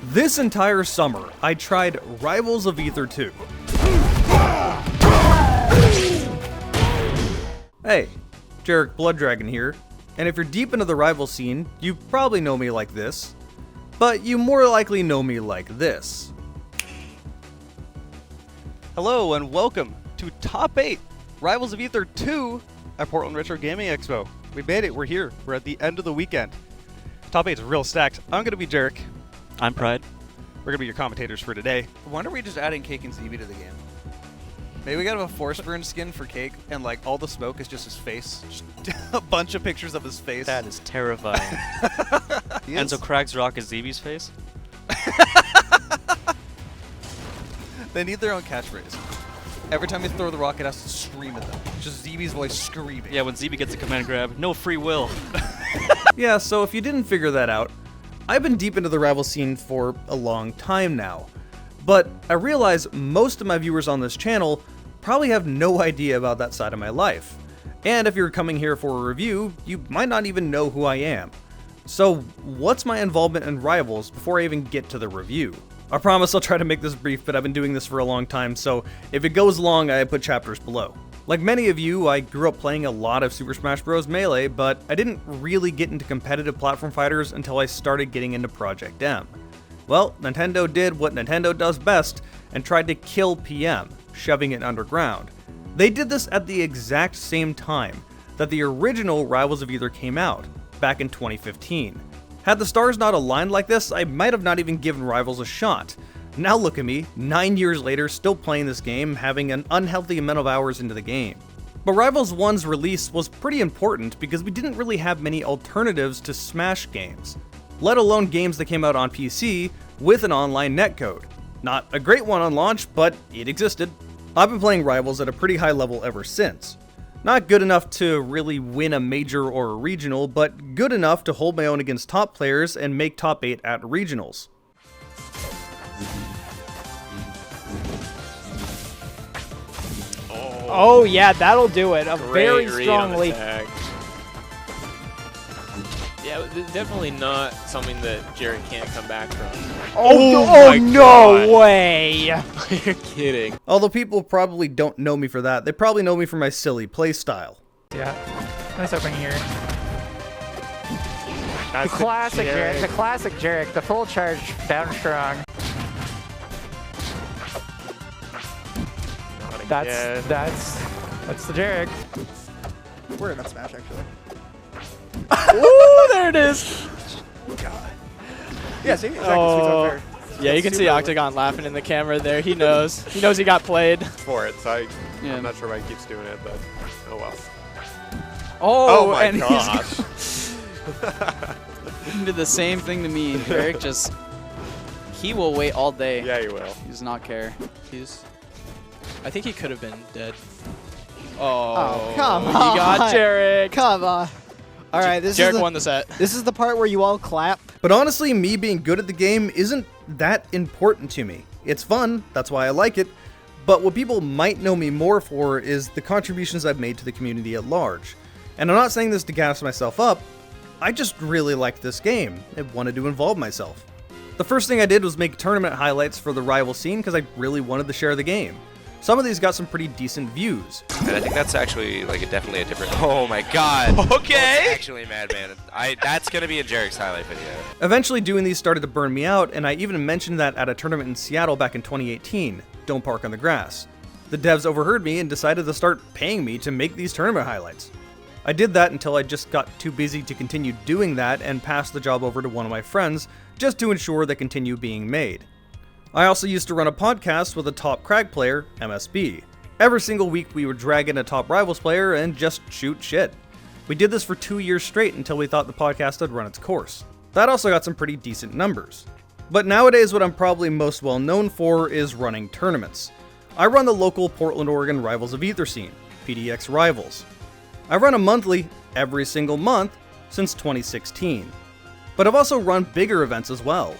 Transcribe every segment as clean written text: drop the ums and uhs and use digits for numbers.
This entire summer, I tried Rivals of Aether 2. Hey, Jarek Blood Dragon here, and if you're deep into the rival scene, you probably know me like this, but you more likely know me like this. Hello and welcome to Top 8 Rivals of Aether 2 at Portland Retro Gaming Expo. We made it, we're here, we're at the end of the weekend. Top 8 is real stacked. I'm going to be Jarek. I'm Pride. We're going to be your commentators for today. Why aren't we just adding Cake and ZB to the game? Maybe we got him a force burn skin for Cake, and like all the smoke is just his face. Just a bunch of pictures of his face. That is terrifying. And so Crags Rock is ZB's face? They need their own catchphrase. Every time you throw the rock, it has to scream at them. Just ZB's voice screaming. Yeah, when ZB gets a command grab, no free will. Yeah, so if you didn't figure that out, I've been deep into the rival scene for a long time now. But I realize most of my viewers on this channel probably have no idea about that side of my life. And if you're coming here for a review, you might not even know who I am. So what's my involvement in Rivals before I even get to the review? I promise I'll try to make this brief, but I've been doing this for a long time, so if it goes long, I put chapters below. Like many of you, I grew up playing a lot of Super Smash Bros. Melee, but I didn't really get into competitive platform fighters until I started getting into Project M. Well, Nintendo did what Nintendo does best and tried to kill PM, shoving it underground. They did this at the exact same time that the original Rivals of Aether came out, back in 2015. Had the stars not aligned like this, I might have not even given Rivals a shot. Now look at me, 9 years later, still playing this game, having an unhealthy amount of hours into the game. But Rivals 1's release was pretty important because we didn't really have many alternatives to Smash games, let alone games that came out on PC with an online netcode. Not a great one on launch, but it existed. I've been playing Rivals at a pretty high level ever since. Not good enough to really win a major or a regional, but good enough to hold my own against top players and make top 8 at regionals. Oh yeah, that'll do it. A very Great strong read on lead. attack. Yeah, definitely not something that Jared can't come back from. Oh, my no God. way! You're kidding. Although people probably don't know me for that, they probably know me for my silly playstyle. Yeah, nice opening here. That's The classic Jarek. Jarek, the classic Jarek, the full charge down strong. Not again. That's the Jarek. We're in a Smash, actually. Ooh, there it is. Yeah, see? Exactly. Oh. Sweet Yeah, you can see super Octagon laughing in the camera there. He knows. He knows he got played. For it, so Yeah. I'm not sure why he keeps doing it, but oh well. Oh, my and gosh. he did the same thing to me. Derek just, he will wait all day. Yeah, you will. He does not care. I think he could have been dead. Oh, come You got on. Jarek. Come on. All right, Jarek won the set. This is the part where you all clap. But honestly, me being good at the game isn't that important to me. It's fun, that's why I like it, but what people might know me more for is the contributions I've made to the community at large. And I'm not saying this to gas myself up, I just really liked this game and wanted to involve myself. The first thing I did was make tournament highlights for the rival scene because I really wanted to share the game. Some of these got some pretty decent views. And I think that's actually like definitely a different. Oh my God! Okay. That's actually Madman. That's gonna be in Jarek's highlight video. Eventually doing these started to burn me out, and I even mentioned that at a tournament in Seattle back in 2018, Don't Park on the Grass. The devs overheard me and decided to start paying me to make these tournament highlights. I did that until I just got too busy to continue doing that and passed the job over to one of my friends just to ensure they continue being made. I also used to run a podcast with a top Crag player, MSB. Every single week we would drag in a top Rivals player and just shoot shit. We did this for 2 years straight until we thought the podcast had run its course. That also got some pretty decent numbers. But nowadays what I'm probably most well known for is running tournaments. I run the local Portland, Oregon Rivals of Aether scene, PDX Rivals. I run a monthly, every single month, since 2016. But I've also run bigger events as well.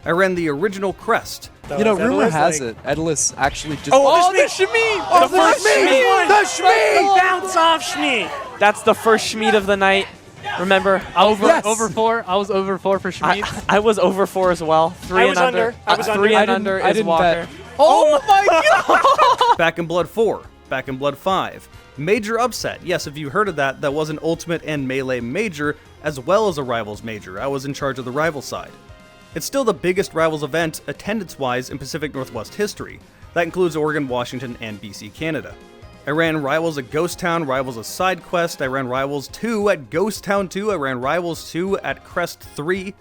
I ran the original Crest. You know, rumor has it, Edlis actually just... Oh, the Shmi! The first Shmi! Bounce off Shmi! That's the first Shmeat of the night. Remember, Over 4. I was over 4 for Schmid. I was over 4 as well. 3 I and was under. under. I was 3 under. and under I is didn't Walker. bet. Oh my god! Back in Blood 4, Back in Blood 5. Major upset. Yes, if you heard of that, that was an Ultimate and Melee major, as well as a Rivals major. I was in charge of the Rivals side. It's still the biggest Rivals event, attendance-wise, in Pacific Northwest history. That includes Oregon, Washington, and BC, Canada. I ran Rivals at Ghost Town, Rivals at Side Quest, I ran Rivals 2 at Ghost Town 2, I ran Rivals 2 at Crest 3.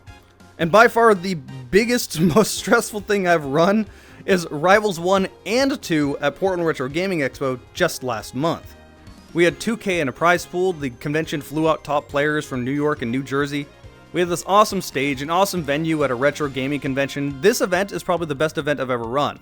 And by far the biggest, most stressful thing I've run is Rivals 1 and 2 at Portland Retro Gaming Expo just last month. We had 2K in a prize pool, the convention flew out top players from New York and New Jersey. We had this awesome stage, an awesome venue at a retro gaming convention. This event is probably the best event I've ever run.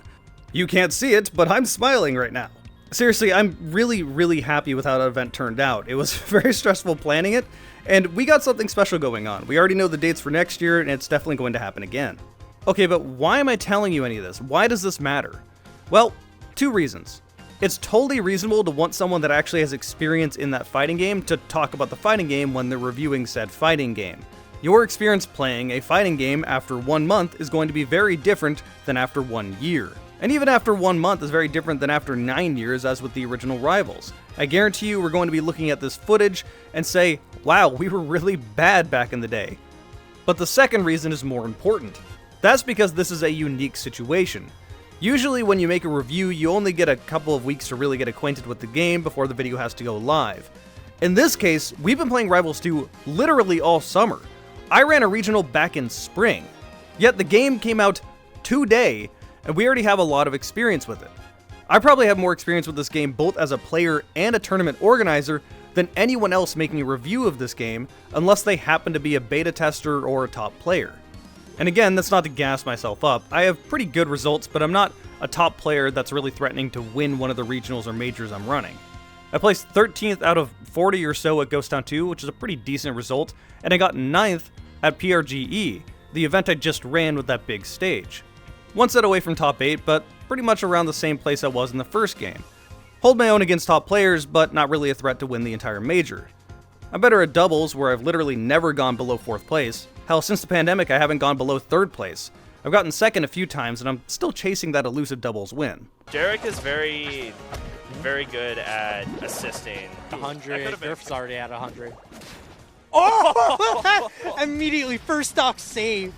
You can't see it, but I'm smiling right now. Seriously, I'm really happy with how that event turned out. It was very stressful planning it, and we got something special going on. We already know the dates for next year, and it's definitely going to happen again. Okay, but why am I telling you any of this? Why does this matter? Well, 2 reasons. It's totally reasonable to want someone that actually has experience in that fighting game to talk about the fighting game when they're reviewing said fighting game. Your experience playing a fighting game after 1 month is going to be very different than after 1 year. And even after 1 month is very different than after 9 years, as with the original Rivals. I guarantee you we're going to be looking at this footage and say, wow, we were really bad back in the day. But the second reason is more important. That's because this is a unique situation. Usually when you make a review, you only get a couple of weeks to really get acquainted with the game before the video has to go live. In this case, we've been playing Rivals 2 literally all summer. I ran a regional back in spring, yet the game came out today, and we already have a lot of experience with it. I probably have more experience with this game both as a player and a tournament organizer than anyone else making a review of this game, unless they happen to be a beta tester or a top player. And again, that's not to gas myself up. I have pretty good results, but I'm not a top player that's really threatening to win one of the regionals or majors I'm running. I placed 13th out of 40 or so at Ghost Town 2, which is a pretty decent result, and I got 9th at PRGE, the event I just ran with that big stage. One set away from top 8, but pretty much around the same place I was in the first game. Hold my own against top players, but not really a threat to win the entire major. I'm better at doubles, where I've literally never gone below 4th place. Hell, since the pandemic I haven't gone below 3rd place. I've gotten 2nd a few times, and I'm still chasing that elusive doubles win. Derek is very good at assisting. 100. Nerf's already at 100. Oh! Immediately, first stock save.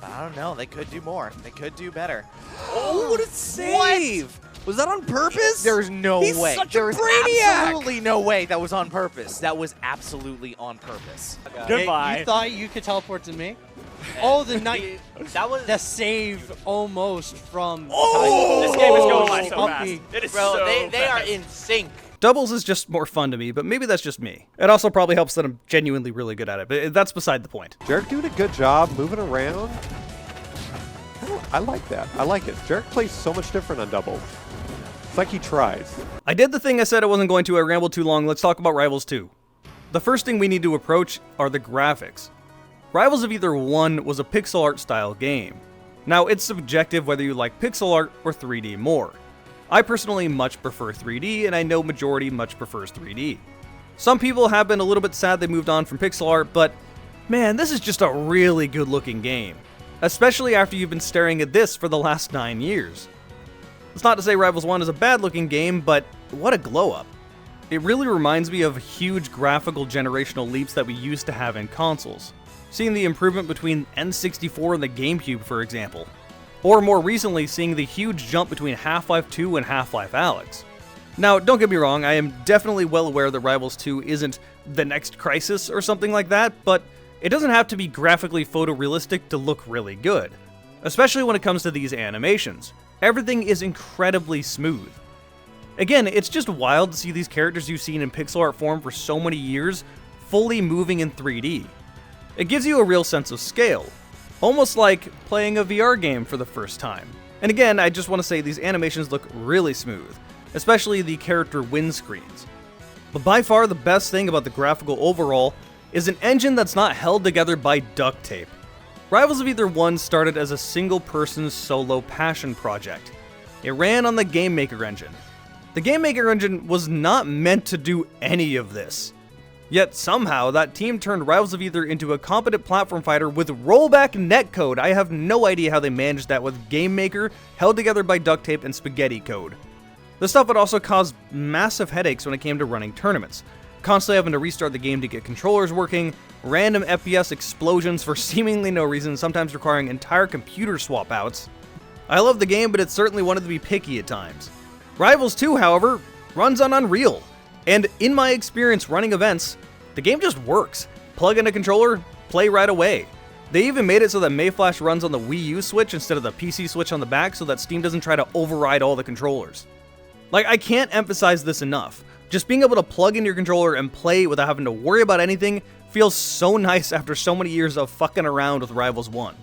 I don't know. They could do more. They could do better. Oh, what a save! Was that on purpose? There's no He's way. such a There's brainiac! absolutely no way that was on purpose. That was absolutely on purpose. Goodbye. You thought you could teleport to me? Oh, the night. That was the save almost from. Oh! This game is going by so fast. It is Bro, so they fast. are in sync. Doubles is just more fun to me, but maybe that's just me. It also probably helps that I'm genuinely really good at it, but that's beside the point. Jarek doing a good job moving around. I like that. I like it. Jarek plays so much different on doubles. It's like he tries. I did the thing I said I wasn't going to. I rambled too long. Let's talk about Rivals 2. The first thing we need to approach are the graphics. Rivals of Aether 1 was a pixel art style game. Now, it's subjective whether you like pixel art or 3D more. I personally much prefer 3D, and I know majority much prefers 3D. Some people have been a little bit sad they moved on from pixel art, but man, this is just a really good looking game. Especially after you've been staring at this for the last 9 years. It's not to say Rivals 1 is a bad looking game, but what a glow up. It really reminds me of huge graphical generational leaps that we used to have in consoles. Seeing the improvement between N64 and the GameCube, for example. Or more recently, seeing the huge jump between Half-Life 2 and Half-Life Alyx. Now, don't get me wrong, I am definitely well aware that Rivals 2 isn't the next Crysis or something like that, but it doesn't have to be graphically photorealistic to look really good. Especially when it comes to these animations. Everything is incredibly smooth. Again, it's just wild to see these characters you've seen in pixel art form for so many years fully moving in 3D. It gives you a real sense of scale, almost like playing a VR game for the first time. And again, I just want to say these animations look really smooth, especially the character windscreens. But by far the best thing about the graphical overall is an engine that's not held together by duct tape. Rivals of Aether 1 started as a single-person solo passion project. It ran on the GameMaker engine. The GameMaker engine was not meant to do any of this. Yet somehow, that team turned Rivals of Aether into a competent platform fighter with rollback netcode. I have no idea how they managed that with Game Maker, held together by duct tape and spaghetti code. The stuff would also cause massive headaches when it came to running tournaments. Constantly having to restart the game to get controllers working, random FPS explosions for seemingly no reason, sometimes requiring entire computer swap outs. I love the game, but it certainly wanted to be picky at times. Rivals 2, however, runs on Unreal. And in my experience running events, the game just works. Plug in a controller, play right away. They even made it so that Mayflash runs on the Wii U Switch instead of the PC Switch on the back so that Steam doesn't try to override all the controllers. Like, I can't emphasize this enough. Just being able to plug in your controller and play without having to worry about anything feels so nice after so many years of fucking around with Rivals 1.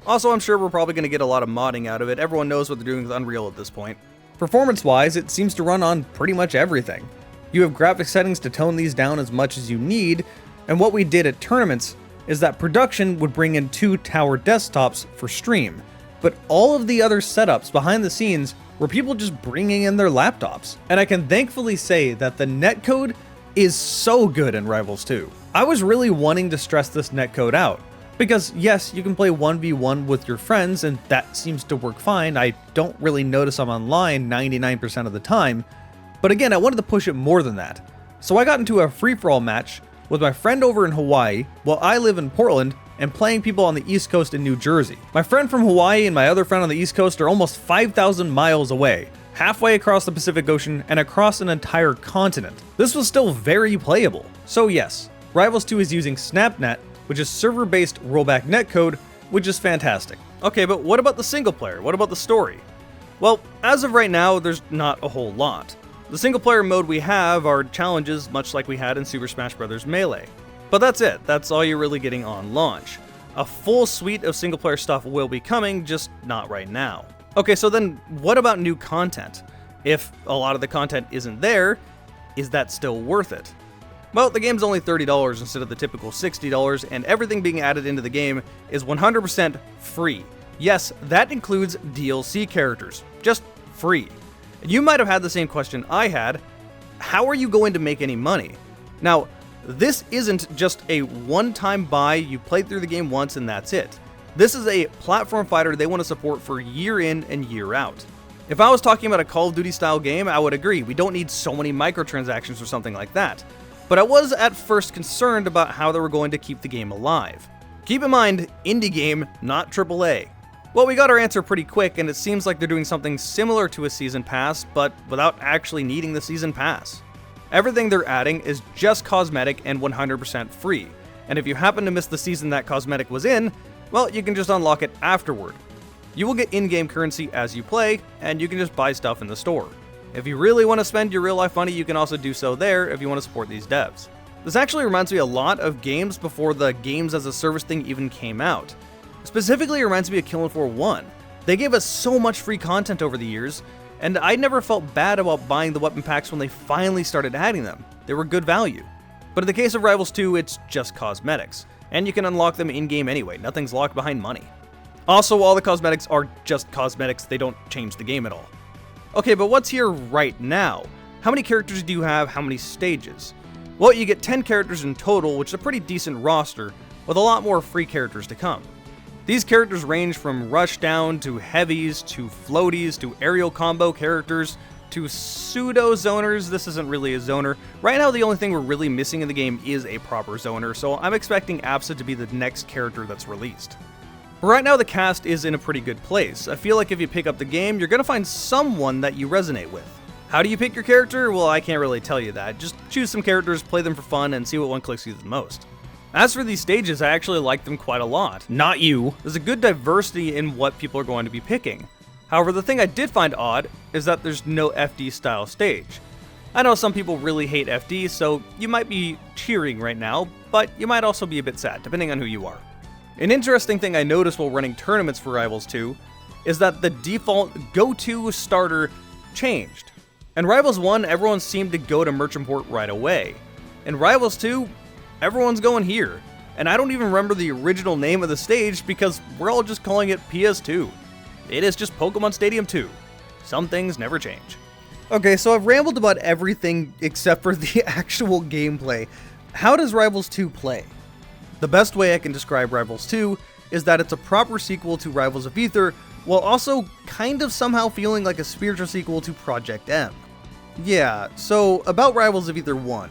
Also, I'm sure we're probably going to get a lot of modding out of it. Everyone knows what they're doing with Unreal at this point. Performance-wise, it seems to run on pretty much everything. You have graphic settings to tone these down as much as you need, and what we did at tournaments is that production would bring in 2 tower desktops for stream, but all of the other setups behind the scenes were people just bringing in their laptops. And I can thankfully say that the netcode is so good in Rivals 2. I was really wanting to stress this netcode out, because yes, you can play 1v1 with your friends and that seems to work fine. I don't really notice I'm online 99% of the time, but again, I wanted to push it more than that. So I got into a free-for-all match with my friend over in Hawaii while I live in Portland and playing people on the East Coast in New Jersey. My friend from Hawaii and my other friend on the East Coast are almost 5,000 miles away, halfway across the Pacific Ocean and across an entire continent. This was still very playable. So yes, Rivals 2 is using SnapNet, which is server-based rollback netcode, which is fantastic. Okay, but what about the single player? What about the story? Well, as of right now, there's not a whole lot. The single player mode we have are challenges much like we had in Super Smash Bros. Melee. But that's it, that's all you're really getting on launch. A full suite of single player stuff will be coming, just not right now. Okay, so then what about new content? If a lot of the content isn't there, is that still worth it? Well, the game's only $30 instead of the typical $60, and everything being added into the game is 100% free. Yes, that includes DLC characters, just free. You might have had the same question I had. How are you going to make any money? Now, this isn't just a one-time buy, you play through the game once and that's it. This is a platform fighter they want to support for year in and year out. If I was talking about a Call of Duty style game, I would agree, we don't need so many microtransactions or something like that. But I was at first concerned about how they were going to keep the game alive. Keep in mind, indie game, not AAA. Well, we got our answer pretty quick, and it seems like they're doing something similar to a season pass, but without actually needing the season pass. Everything they're adding is just cosmetic and 100% free, and if you happen to miss the season that cosmetic was in, well, you can just unlock it afterward. You will get in-game currency as you play, and you can just buy stuff in the store. If you really want to spend your real-life money, you can also do so there if you want to support these devs. This actually reminds me a lot of games before the games as a service thing even came out. Specifically, it reminds me of Killing Floor 1. They gave us so much free content over the years, and I never felt bad about buying the weapon packs when they finally started adding them. They were good value. But in the case of Rivals 2, it's just cosmetics, and you can unlock them in-game anyway. Nothing's locked behind money. Also, all the cosmetics are just cosmetics, they don't change the game at all. Okay, but what's here right now? How many characters do you have? How many stages? Well, you get 10 characters in total, which is a pretty decent roster, with a lot more free characters to come. These characters range from rushdown to heavies to floaties to aerial combo characters to pseudo-zoners. This isn't really a zoner. Right now, the only thing we're really missing in the game is a proper zoner, so I'm expecting Absa to be the next character that's released. But right now, the cast is in a pretty good place. I feel like if you pick up the game, you're going to find someone that you resonate with. How do you pick your character? Well, I can't really tell you that. Just choose some characters, play them for fun, and see what one clicks you the most. As for these stages, I actually like them quite a lot. Not you. There's a good diversity in what people are going to be picking. However, the thing I did find odd is that there's no FD style stage. I know some people really hate FD, so you might be cheering right now, but you might also be a bit sad, depending on who you are. An interesting thing I noticed while running tournaments for Rivals 2 is that the default go-to starter changed. In Rivals 1, everyone seemed to go to Merchant Port right away. In Rivals 2, everyone's going here. And I don't even remember the original name of the stage because we're all just calling it PS2. It is just Pokemon Stadium 2. Some things never change. Okay, so I've rambled about everything except for the actual gameplay. How does Rivals 2 play? The best way I can describe Rivals 2 is that it's a proper sequel to Rivals of Aether, while also kind of somehow feeling like a spiritual sequel to Project M. Yeah, so about Rivals of Aether 1.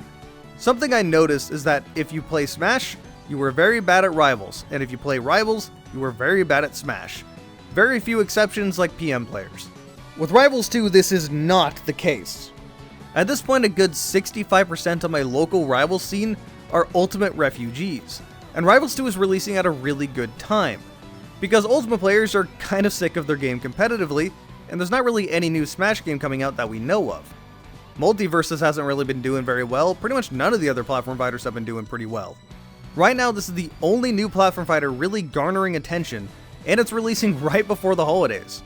Something I noticed is that if you play Smash, you were very bad at Rivals, and if you play Rivals, you were very bad at Smash. Very few exceptions like PM players. With Rivals 2, this is not the case. At this point, a good 65% of my local Rivals scene are Ultimate refugees, and Rivals 2 is releasing at a really good time, because Ultimate players are kind of sick of their game competitively, and there's not really any new Smash game coming out that we know of. Multiverses hasn't really been doing very well, pretty much none of the other platform fighters have been doing pretty well. Right now, this is the only new platform fighter really garnering attention, and it's releasing right before the holidays.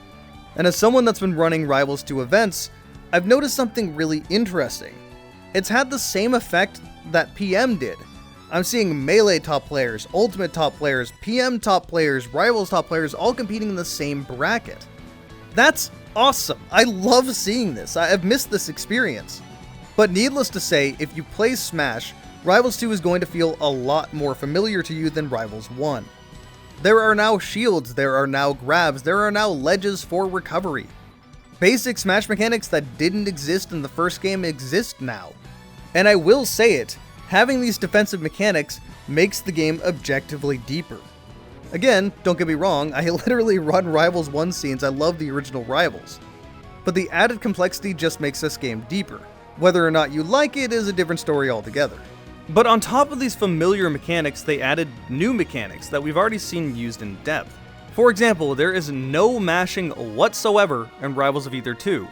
And as someone that's been running Rivals 2 events, I've noticed something really interesting. It's had the same effect that PM did. I'm seeing Melee top players, Ultimate top players, PM top players, Rivals top players all competing in the same bracket. That's awesome. I love seeing this. I've missed this experience. But needless to say, if you play Smash, Rivals 2 is going to feel a lot more familiar to you than Rivals 1. There are now shields, there are now grabs, there are now ledges for recovery. Basic Smash mechanics that didn't exist in the first game exist now. And I will say it, having these defensive mechanics makes the game objectively deeper. Again, don't get me wrong, I literally run Rivals 1 scenes, I love the original Rivals. But the added complexity just makes this game deeper. Whether or not you like it is a different story altogether. But on top of these familiar mechanics, they added new mechanics that we've already seen used in depth. For example, there is no mashing whatsoever in Rivals of Aether 2.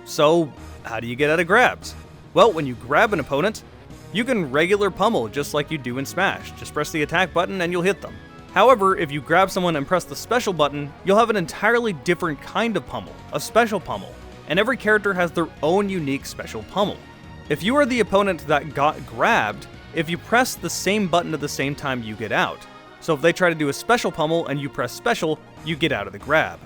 So, how do you get out of grabs? Well, when you grab an opponent, you can regular pummel just like you do in Smash. Just press the attack button and you'll hit them. However, if you grab someone and press the special button, you'll have an entirely different kind of pummel, a special pummel, and every character has their own unique special pummel. If you are the opponent that got grabbed, if you press the same button at the same time, you get out. So if they try to do a special pummel and you press special, you get out of the grab.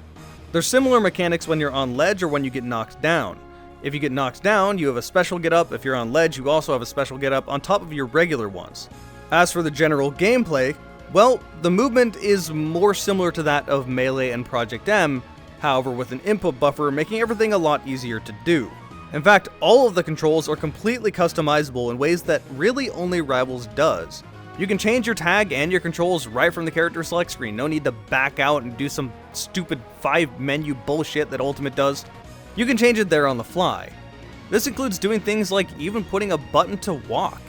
There's similar mechanics when you're on ledge or when you get knocked down. If you get knocked down, you have a special get up. If you're on ledge, you also have a special get up on top of your regular ones. As for the general gameplay, well, the movement is more similar to that of Melee and Project M, however with an input buffer making everything a lot easier to do. In fact, all of the controls are completely customizable in ways that really only Rivals does. You can change your tag and your controls right from the character select screen, no need to back out and do some stupid 5-menu bullshit that Ultimate does. You can change it there on the fly. This includes doing things like even putting a button to walk.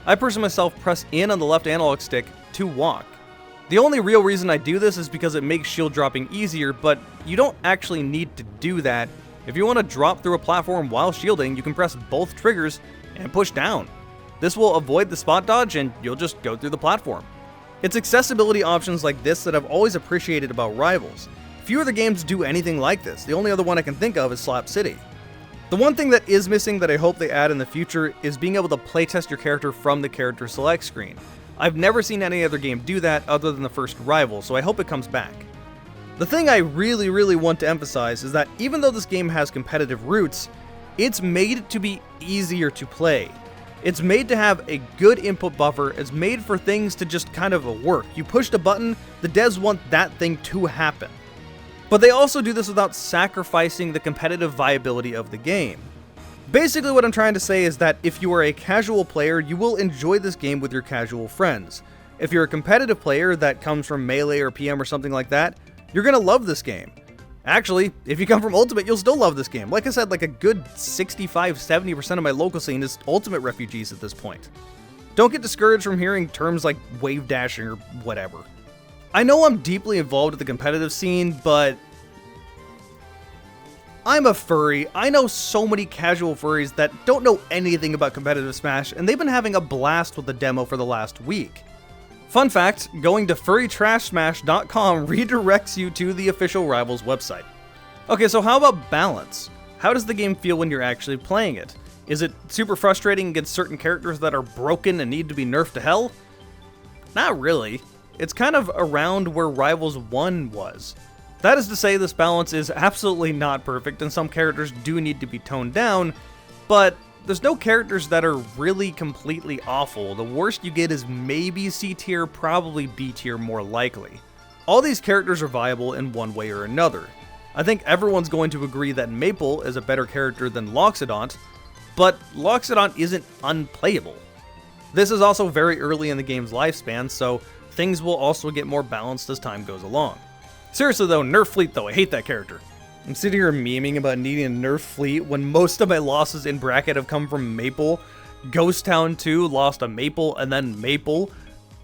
I personally myself press in on the left analog stick to walk. The only real reason I do this is because it makes shield dropping easier, but you don't actually need to do that. If you want to drop through a platform while shielding, you can press both triggers and push down. This will avoid the spot dodge and you'll just go through the platform. It's accessibility options like this that I've always appreciated about Rivals. Few other games do anything like this. The only other one I can think of is Slap City. The one thing that is missing that I hope they add in the future is being able to playtest your character from the character select screen. I've never seen any other game do that other than the first Rival, so I hope it comes back. The thing I really want to emphasize is that even though this game has competitive roots, it's made to be easier to play. It's made to have a good input buffer, it's made for things to just kind of work. You pushed a button, the devs want that thing to happen. But they also do this without sacrificing the competitive viability of the game. Basically what I'm trying to say is that if you are a casual player, you will enjoy this game with your casual friends. If you're a competitive player that comes from Melee or PM or something like that, you're gonna love this game. Actually, if you come from Ultimate, you'll still love this game. Like I said, like a good 65-70% of my local scene is Ultimate refugees at this point. Don't get discouraged from hearing terms like wave dashing or whatever. I know I'm deeply involved with the competitive scene, but I'm a furry. I know so many casual furries that don't know anything about competitive Smash, and they've been having a blast with the demo for the last week. Fun fact, going to furrytrashsmash.com redirects you to the official Rivals website. Okay, so how about balance? How does the game feel when you're actually playing it? Is it super frustrating against certain characters that are broken and need to be nerfed to hell? Not really. It's kind of around where Rivals 1 was. That is to say, this balance is absolutely not perfect, and some characters do need to be toned down, but there's no characters that are really completely awful. The worst you get is maybe C tier, probably B tier more likely. All these characters are viable in one way or another. I think everyone's going to agree that Maple is a better character than Loxodont, but Loxodont isn't unplayable. This is also very early in the game's lifespan, so things will also get more balanced as time goes along. Seriously though, nerf Fleet though, I hate that character. I'm sitting here memeing about needing a nerf Fleet when most of my losses in bracket have come from Maple. Ghost Town 2 lost to Maple and then Maple.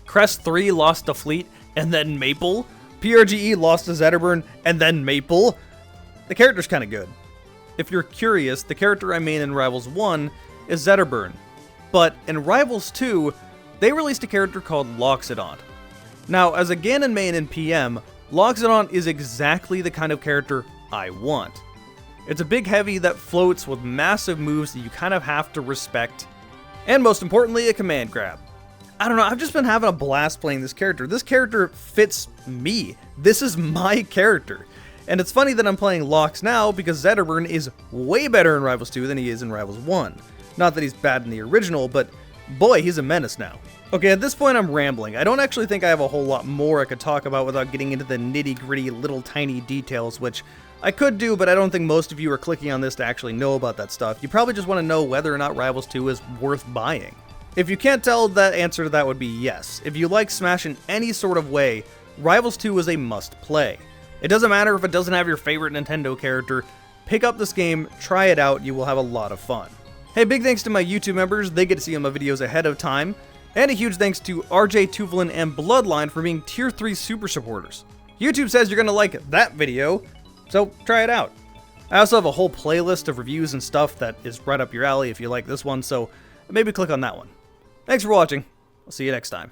Crest 3 lost to Fleet and then Maple. PRGE lost to Zetterburn and then Maple. The character's kinda good. If you're curious, the character I main in Rivals 1 is Zetterburn. But in Rivals 2, they released a character called Loxodont. Now, as a Ganon main in PM, Loxodont is exactly the kind of character I want. It's a big heavy that floats with massive moves that you kind of have to respect, and most importantly, a command grab. I don't know, I've just been having a blast playing this character. This character fits me. This is my character. And it's funny that I'm playing Lox now because Zetterburn is way better in Rivals 2 than he is in Rivals 1. Not that he's bad in the original, but boy, he's a menace now. Okay, at this point I'm rambling. I don't actually think I have a whole lot more I could talk about without getting into the nitty-gritty little tiny details, which I could do, but I don't think most of you are clicking on this to actually know about that stuff. You probably just want to know whether or not Rivals 2 is worth buying. If you can't tell, that answer to that would be yes. If you like Smash in any sort of way, Rivals 2 is a must-play. It doesn't matter if it doesn't have your favorite Nintendo character. Pick up this game, try it out, you will have a lot of fun. Hey, big thanks to my YouTube members, they get to see my videos ahead of time. And a huge thanks to RJ, Tuvalin, and Bloodline for being Tier 3 super supporters. YouTube says you're gonna like that video, so try it out. I also have a whole playlist of reviews and stuff that is right up your alley if you like this one, so maybe click on that one. Thanks for watching. I'll see you next time.